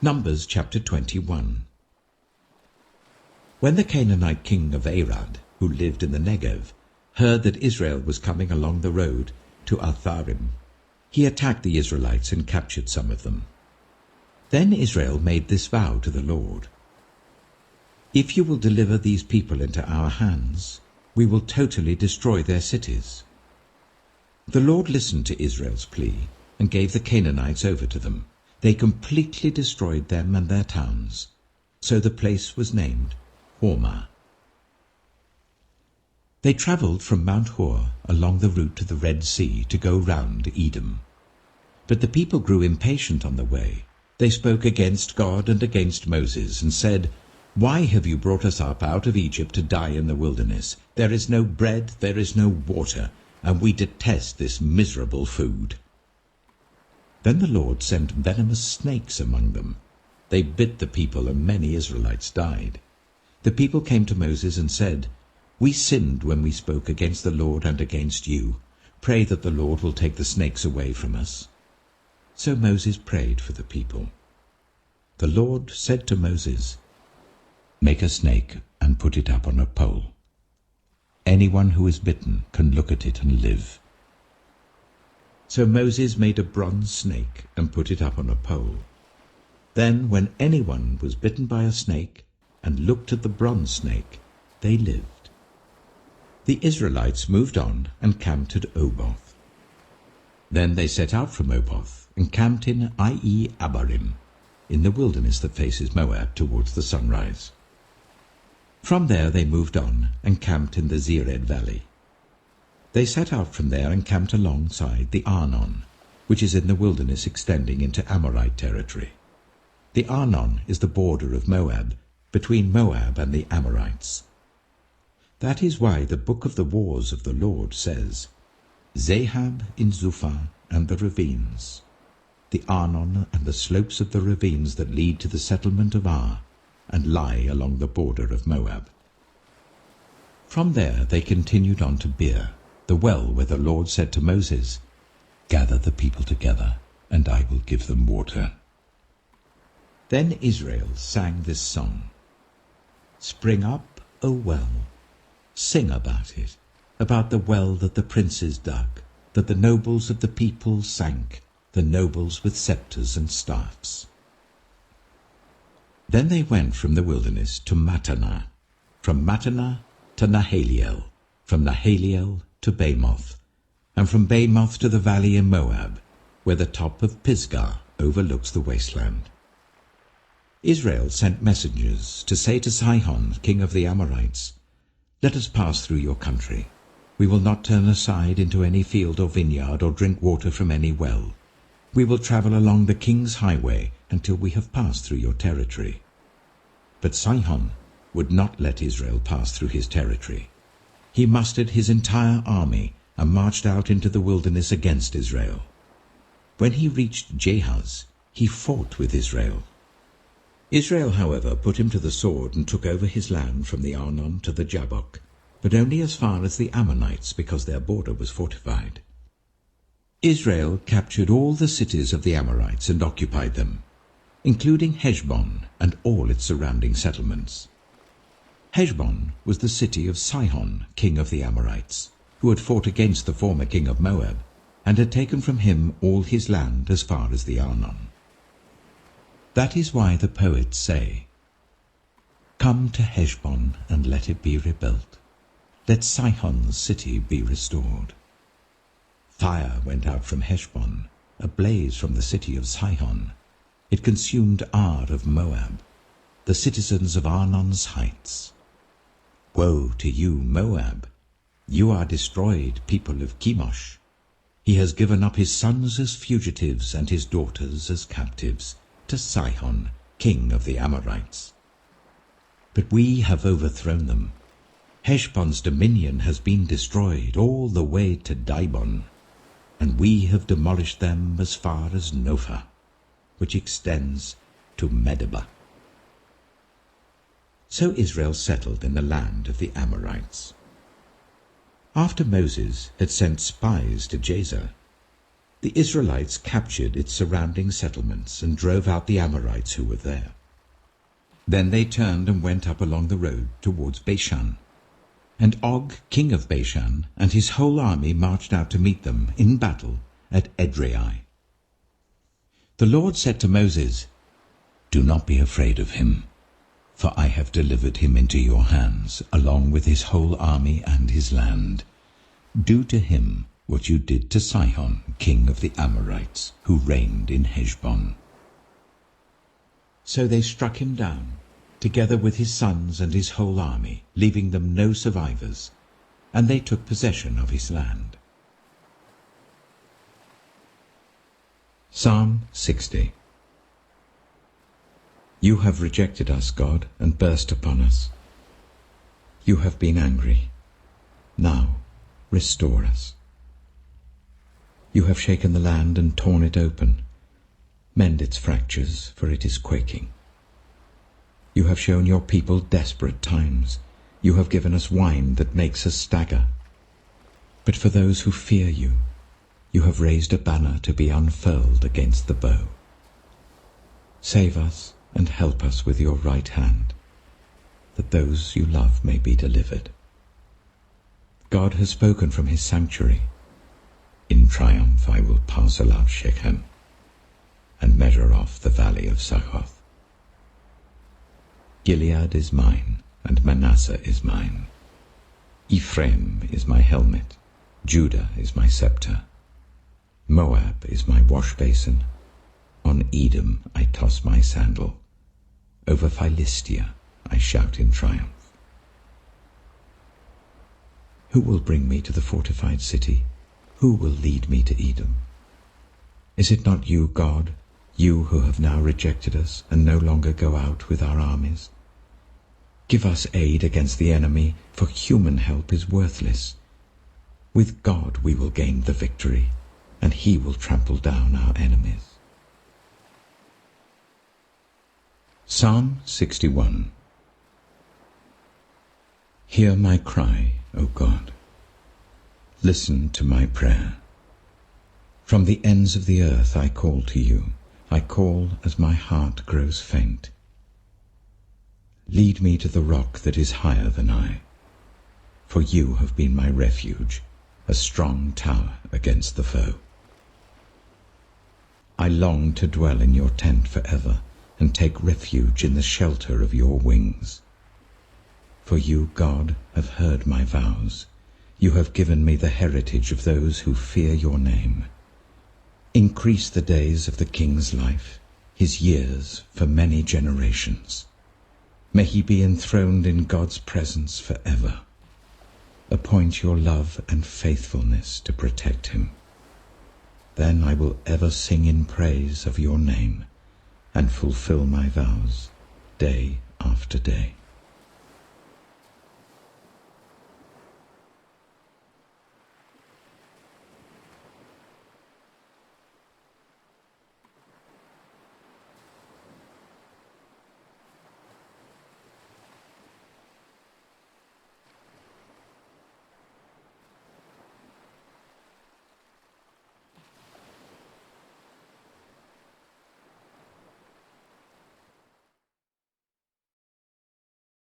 Numbers chapter 21. When the Canaanite king of Arad, who lived in the Negev, heard that Israel was coming along the road to Altharim, he attacked the Israelites and captured some of them. Then Israel made this vow to the Lord: "If you will deliver these people into our hands, we will totally destroy their cities." The Lord listened to Israel's plea and gave the Canaanites over to them. They completely destroyed them and their towns. So the place was named Hormah. They travelled from Mount Hor along the route to the Red Sea to go round Edom. But the people grew impatient on the way. They spoke against God and against Moses and said, "Why have you brought us up out of Egypt to die in the wilderness? There is no bread, there is no water, and we detest this miserable food." Then the Lord sent venomous snakes among them. They bit the people, and many Israelites died. The people came to Moses and said, "We sinned when we spoke against the Lord and against you. Pray that the Lord will take the snakes away from us." So Moses prayed for the people. The Lord said to Moses, "Make a snake and put it up on a pole. Anyone who is bitten can look at it and live." So Moses made a bronze snake and put it up on a pole. Then when anyone was bitten by a snake and looked at the bronze snake, they lived. The Israelites moved on and camped at Oboth. Then they set out from Oboth and camped in Abarim, in the wilderness that faces Moab towards the sunrise. From there they moved on and camped in the Zered valley. They set out from there and camped alongside the Arnon, which is in the wilderness extending into Amorite territory. The Arnon is the border of Moab, between Moab and the Amorites. That is why the book of the wars of the Lord says, "Zahab in Zuphah and the ravines, the Arnon and the slopes of the ravines that lead to the settlement of Ar, and lie along the border of Moab." From there they continued on to Beer, the well where the Lord said to Moses, "Gather the people together, and I will give them water." Then Israel sang this song: "Spring up, O well, sing about it, about the well that the princes dug, that the nobles of the people sank, the nobles with scepters and staffs." Then they went from the wilderness to Mattanah, from Mattanah to Nahaliel, from Nahaliel to Bamoth, and from Bamoth to the valley in Moab, where the top of Pisgah overlooks the wasteland. Israel sent messengers to say to Sihon, king of the Amorites, "Let us pass through your country. We will not turn aside into any field or vineyard or drink water from any well. We will travel along the king's highway until we have passed through your territory." But Sihon would not let Israel pass through his territory. He mustered his entire army and marched out into the wilderness against Israel. When he reached Jahaz, he fought with Israel. Israel, however, put him to the sword and took over his land from the Arnon to the Jabbok, but only as far as the Ammonites, because their border was fortified. Israel captured all the cities of the Amorites and occupied them, including Heshbon and all its surrounding settlements. Heshbon was the city of Sihon, king of the Amorites, who had fought against the former king of Moab, and had taken from him all his land as far as the Arnon. That is why the poets say, "Come to Heshbon and let it be rebuilt. Let Sihon's city be restored." Fire went out from Heshbon, a blaze from the city of Sihon. It consumed Ar of Moab, the citizens of Arnon's heights. Woe to you, Moab! You are destroyed, people of Chemosh. He has given up his sons as fugitives and his daughters as captives to Sihon, king of the Amorites. But we have overthrown them. Heshbon's dominion has been destroyed all the way to Dibon, and we have demolished them as far as Nophah, which extends to Medeba. So Israel settled in the land of the Amorites. After Moses had sent spies to Jazer, The Israelites captured its surrounding settlements and drove out the Amorites who were there. Then they turned and went up along the road towards Bashan. And Og, king of Bashan, and his whole army marched out to meet them in battle at Edrei. The Lord said to Moses, "Do not be afraid of him, for I have delivered him into your hands, along with his whole army and his land. Do to him what you did to Sihon, king of the Amorites, who reigned in Heshbon." So they struck him down, together with his sons and his whole army, leaving them no survivors, and they took possession of his land. Psalm 60. You have rejected us, God, and burst upon us. You have been angry. Now restore us. You have shaken the land and torn it open. Mend its fractures, for it is quaking. You have shown your people desperate times. You have given us wine that makes us stagger. But for those who fear you, you have raised a banner to be unfurled against the bow. Save us and help us with your right hand, that those you love may be delivered. God has spoken from his sanctuary. In triumph I will parcel out Shechem and measure off the valley of Suchet. Gilead is mine, and Manasseh is mine. Ephraim is my helmet, Judah is my scepter. Moab is my wash basin. On Edom I toss my sandal. Over Philistia I shout in triumph. Who will bring me to the fortified city? Who will lead me to Edom? Is it not you, God, you who have now rejected us and no longer go out with our armies? Give us aid against the enemy, for human help is worthless. With God we will gain the victory, and he will trample down our enemies. Psalm 61. Hear my cry, O God. Listen to my prayer. From the ends of the earth I call to you. I call as my heart grows faint. Lead me to the rock that is higher than I, for you have been my refuge, a strong tower against the foe. I long to dwell in your tent forever, and take refuge in the shelter of your wings. For you, God, have heard my vows. You have given me the heritage of those who fear your name. Increase the days of the king's life, his years for many generations. May he be enthroned in God's presence forever. Appoint your love and faithfulness to protect him. Then I will ever sing in praise of your name and fulfill my vows day after day.